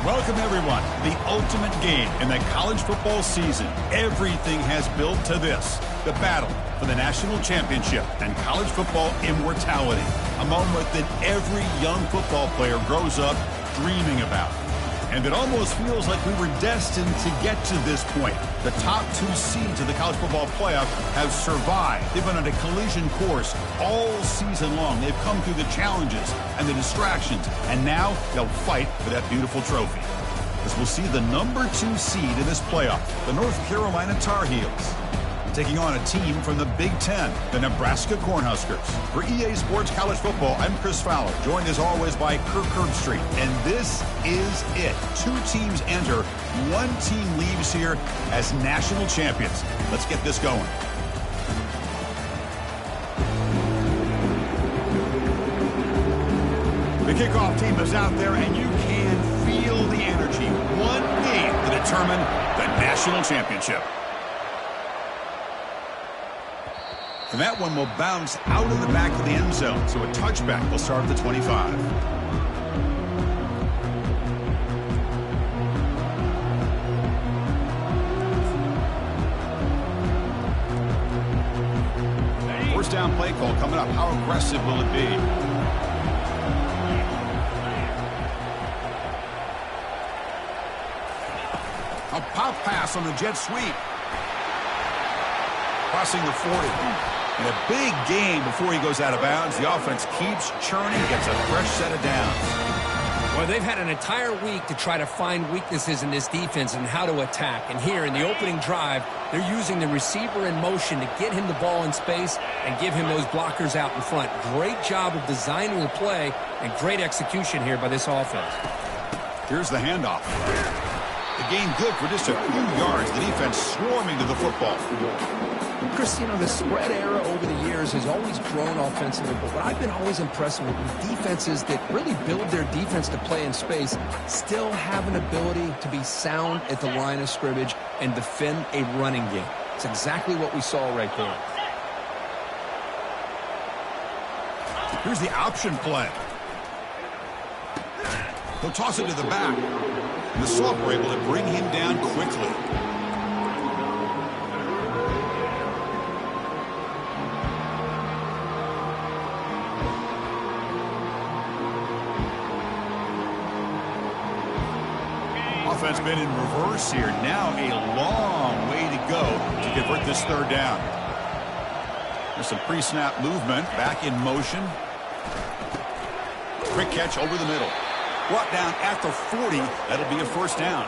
Welcome, everyone. The ultimate game in the college football season. Everything has built to this. The battle for the national championship and college football immortality. A moment that every young football player grows up dreaming about. And it almost feels like we were destined to get to this point. The top 2 seeds of the college football playoff have survived. They've been on a collision course all season long. They've come through the challenges and the distractions, and now they'll fight for that beautiful trophy. As we'll see the number 2 seed in this playoff, the North Carolina Tar Heels, taking on a team from the Big Ten, the Nebraska Cornhuskers. For EA Sports College Football, I'm Chris Fowler, joined as always by Kirk Herbstreit. And this is it. 2 teams enter, 1 team leaves here as national champions. Let's get this going. The kickoff team is out there, and you can feel the energy. 1 game to determine the national championship. And that one will bounce out of the back of the end zone. So a touchback will start at the 25. First down play call coming up. How aggressive will it be? A pop pass on the jet sweep. Crossing the 40. And a big game before he goes out of bounds. The offense keeps churning, gets a fresh set of downs. Well, they've had an entire week to try to find weaknesses in this defense and how to attack. And here in the opening drive, they're using the receiver in motion to get him the ball in space and give him those blockers out in front. Great job of designing the play and great execution here by this offense. Here's the handoff. The gain good for just a few yards. The defense swarming to the football. Chris, the spread era over the years has always grown offensively, but what I've been always impressed with defenses that really build their defense to play in space still have an ability to be sound at the line of scrimmage and defend a running game. It's exactly what we saw right there. Here's the option play. He'll toss it to the back. And the Soft were able to bring him down quickly. Offense been in reverse here. Now a long way to go to convert this third down. There's some pre-snap movement. Back in motion. Quick catch over the middle. Brought down at the 40. That'll be a first down.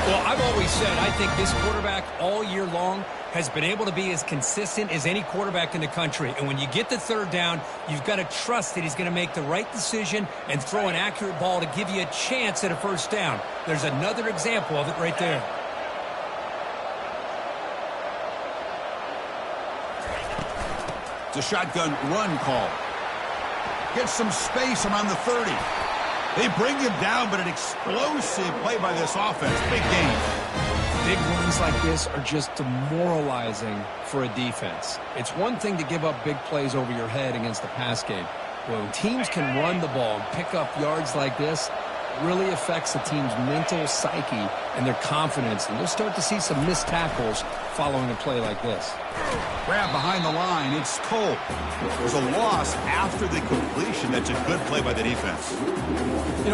Well, I've always said I think this quarterback all year long has been able to be as consistent as any quarterback in the country. And when you get the third down, you've got to trust that he's going to make the right decision and throw an accurate ball to give you a chance at a first down. There's another example of it right there. It's a shotgun run call. Gets some space around the 30. They bring him down, but an explosive play by this offense. Big game. Big runs like this are just demoralizing for a defense. It's one thing to give up big plays over your head against the pass game. When teams can run the ball and pick up yards like this, it really affects the team's mental psyche and their confidence. And you'll start to see some missed tackles following a play like this. Grab behind the line. It's Cole. There's a loss after the completion. That's a good play by the defense.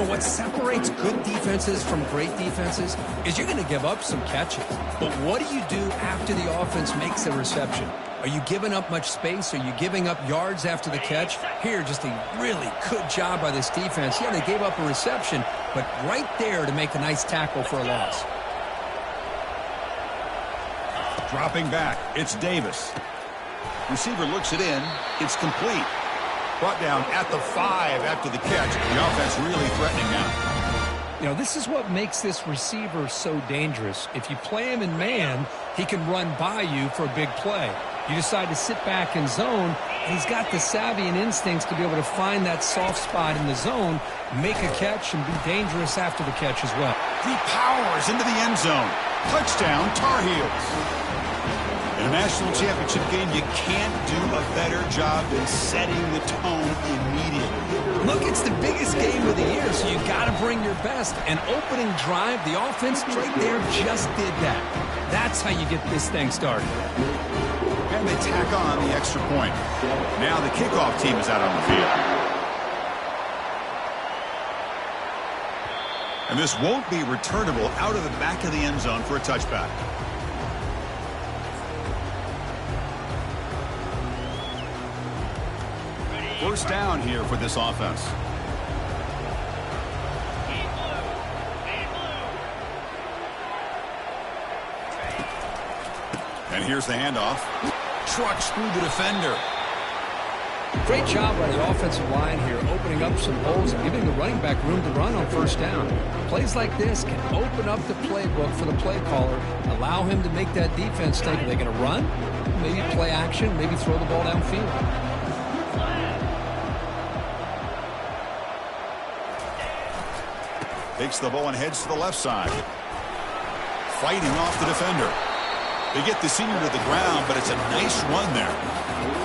What separates good defenses from great defenses is you're going to give up some catches. But what do you do after the offense makes a reception? Are you giving up much space? Are you giving up yards after the catch? Here, just a really good job by this defense. Yeah, they gave up a reception, but right there to make a nice tackle for a loss. Dropping back, it's Davis. Receiver looks it in. It's complete. Brought down at the 5 after the catch. The offense really threatening now. This is what makes this receiver so dangerous. If you play him in man, he can run by you for a big play. You decide to sit back in zone, and he's got the savvy and instincts to be able to find that soft spot in the zone, make a catch, and be dangerous after the catch as well. He powers into the end zone. Touchdown, Tar Heels. And national championship game, you can't do a better job than setting the tone immediately. Look, it's the biggest game of the year, so you got to bring your best. An opening drive, the offense right there just did that. That's how you get this thing started. And they tack on the extra point. Now the kickoff team is out on the field. And this won't be returnable out of the back of the end zone for a touchback. First down here for this offense. And here's the handoff. Trucks through the defender. Great job by the offensive line here, opening up some holes and giving the running back room to run on first down. Plays like this can open up the playbook for the play caller, allow him to make that defense think, are they going to run? Maybe play action, maybe throw the ball downfield. Takes the ball and heads to the left side. Fighting off the defender. They get the senior to the ground, but it's a nice run there.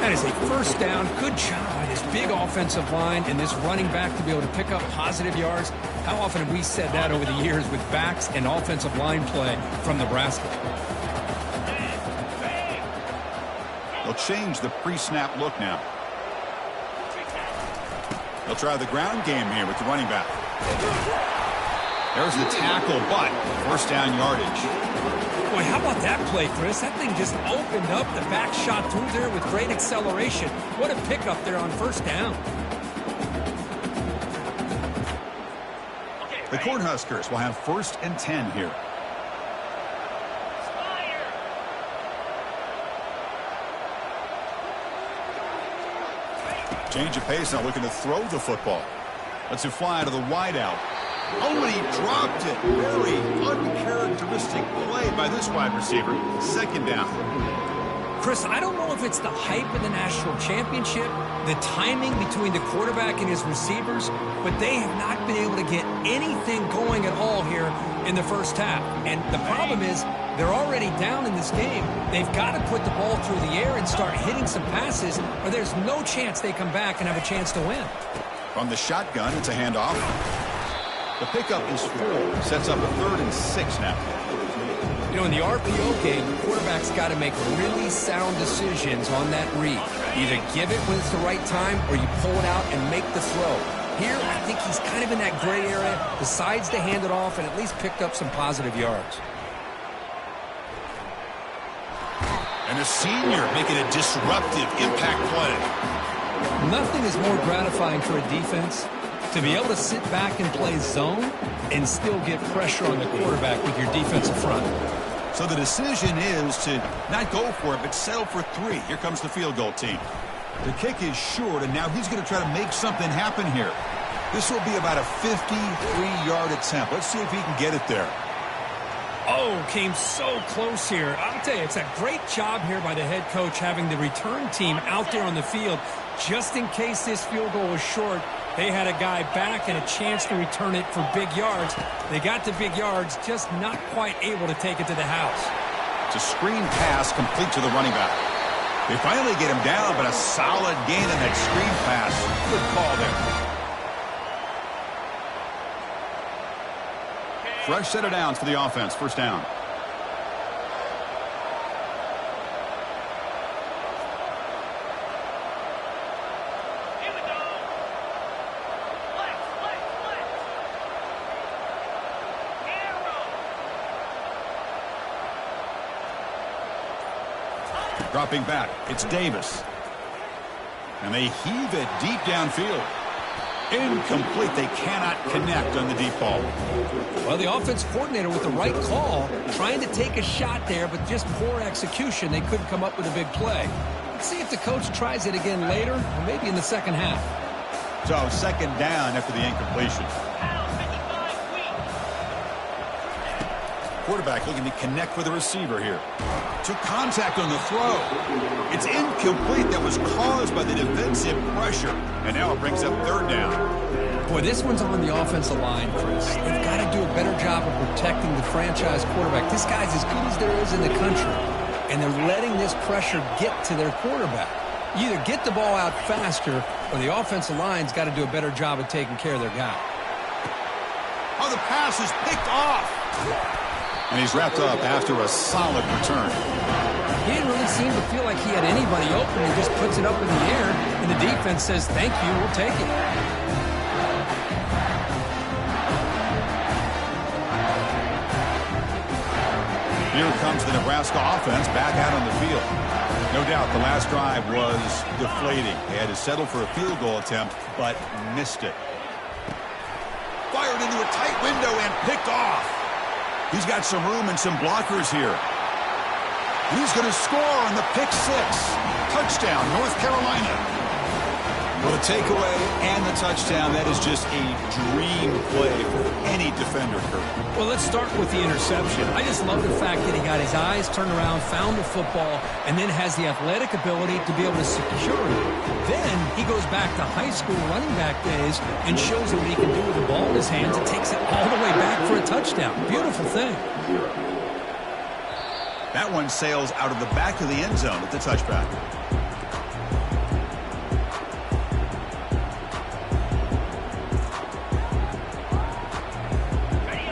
That is a first down. Good job by this big offensive line and this running back to be able to pick up positive yards. How often have we said that over the years with backs and offensive line play from Nebraska? They'll change the pre-snap look now. They'll try the ground game here with the running back. There's the tackle, but first down yardage. Boy, how about that play, Chris? That thing just opened up. The back shot through there with great acceleration. What a pickup there on first down. The Cornhuskers will have 1st and 10 here. Change of pace, now looking to throw the football. Lets it fly to the wideout. Oh, and he dropped it. Very uncharacteristic play by this wide receiver. Second down. Chris, I don't know if it's the hype of the national championship, the timing between the quarterback and his receivers, but they have not been able to get anything going at all here in the first half. And the problem is they're already down in this game. They've got to put the ball through the air and start hitting some passes, or there's no chance they come back and have a chance to win. From the shotgun, it's a handoff. The pickup is 4. Sets up a 3rd and 6 now. You know, in the RPO game, the quarterback's got to make really sound decisions on that read. Either give it when it's the right time or you pull it out and make the throw. Here, I think he's kind of in that gray area, decides to hand it off and at least picked up some positive yards. And a senior making a disruptive impact play. Nothing is more gratifying for a defense to be able to sit back and play zone and still get pressure on the quarterback with your defensive front. So the decision is to not go for it, but settle for 3. Here comes the field goal team. The kick is short, and now he's going to try to make something happen here. This will be about a 53-yard attempt. Let's see if he can get it there. Oh, came so close here. I'll tell you, it's a great job here by the head coach having the return team out there on the field just in case this field goal was short. They had a guy back and a chance to return it for big yards. They got the big yards, just not quite able to take it to the house. It's a screen pass complete to the running back. They finally get him down, but a solid gain on that screen pass. Good call there. Fresh set of downs for the offense. First down. Dropping back, it's Davis. And they heave it deep downfield. Incomplete. They cannot connect on the deep ball. Well, the offense coordinator with the right call, trying to take a shot there, but just poor execution. They couldn't come up with a big play. Let's see if the coach tries it again later, or maybe in the second half. So, second down after the incompletion. Quarterback looking to connect with the receiver here. Took contact on the throw. It's incomplete. That was caused by the defensive pressure. And now it brings up third down. Boy, this one's on the offensive line, Chris. They've got to do a better job of protecting the franchise quarterback. This guy's as good as there is in the country. and they're letting this pressure get to their quarterback. You either get the ball out faster, or the offensive line's got to do a better job of taking care of their guy. Oh, the pass is picked off. And he's wrapped up after a solid return. He didn't really seem to feel like he had anybody open and just puts it up in the air, and the defense says, thank you, we'll take it. Here comes the Nebraska offense back out on the field. No doubt the last drive was deflating. They had to settle for a field goal attempt, but missed it. Fired into a tight window and picked off. He's got some room and some blockers here. He's going to score on the pick six. Touchdown, North Carolina. Well, the takeaway and the touchdown, that is just a dream play for any defender, Kurt. Well, let's start with the interception. I just love the fact that he got his eyes turned around, found the football, and then has the athletic ability to be able to secure it. Then he goes back to high school running back days and shows what he can do with the ball in his hands and takes it all the way back for a touchdown. Beautiful thing. That one sails out of the back of the end zone at the touchback.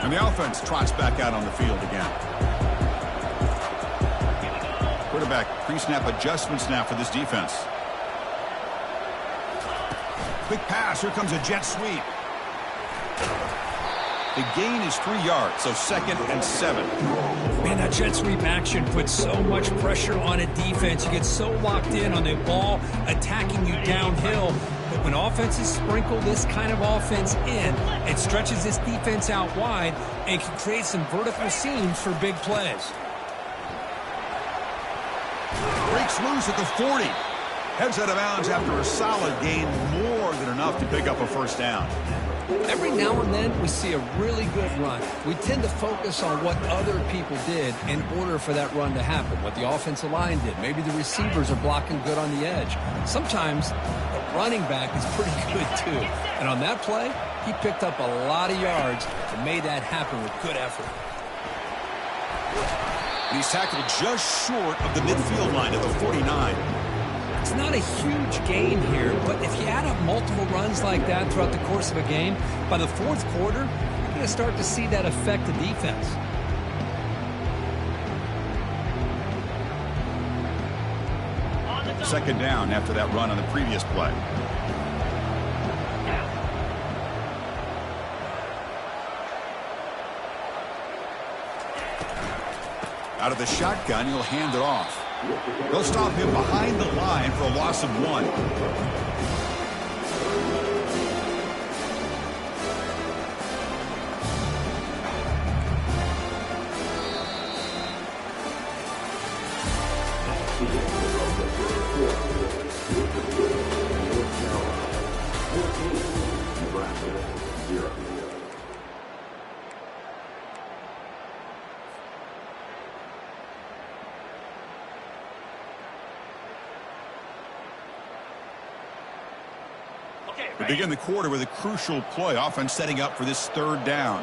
And the offense trots back out on the field again. Quarterback pre-snap adjustments now for this defense. Quick pass. Here comes a jet sweep. The gain is 3 yards, so 2nd and 7. Man, that jet sweep action puts so much pressure on a defense. You get so locked in on the ball attacking you downhill. But when offenses sprinkle this kind of offense in, it stretches this defense out wide and can create some vertical seams for big plays. Breaks loose at the 40. Heads out of bounds after a solid gain, more than enough to pick up a first down. Every now and then we see a really good run. We tend to focus on what other people did in order for that run to happen, what the offensive line did. Maybe the receivers are blocking good on the edge. Sometimes the running back is pretty good too. And on that play, he picked up a lot of yards and made that happen with good effort. And he's tackled just short of the midfield line at the 49. It's not a huge gain here, but if you add up multiple runs like that throughout the course of a game, by the fourth quarter, you're going to start to see that affect the defense. Second down after that run on the previous play. Out of the shotgun, he'll hand it off. They'll stop him behind the line for a loss of 1. Nebraska 0. We begin the quarter with a crucial play. Offense setting up for this third down.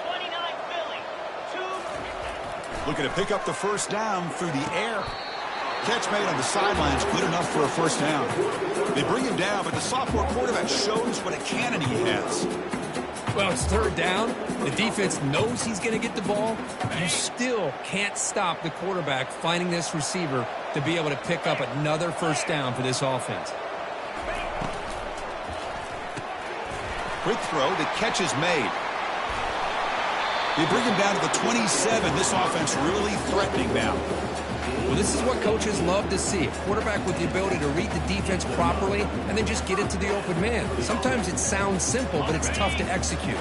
29 Philly. 2. Looking to pick up the first down through the air. Catch made on the sidelines, good enough for a first down. They bring him down, but the sophomore quarterback shows what a cannon he has. Well, it's third down. The defense knows he's going to get the ball. You still can't stop the quarterback finding this receiver to be able to pick up another first down for this offense. Quick throw, the catch is made. They bring him down to the 27. This offense really threatening now. Well, this is what coaches love to see. A quarterback with the ability to read the defense properly and then just get it to the open man. Sometimes it sounds simple, but it's tough to execute.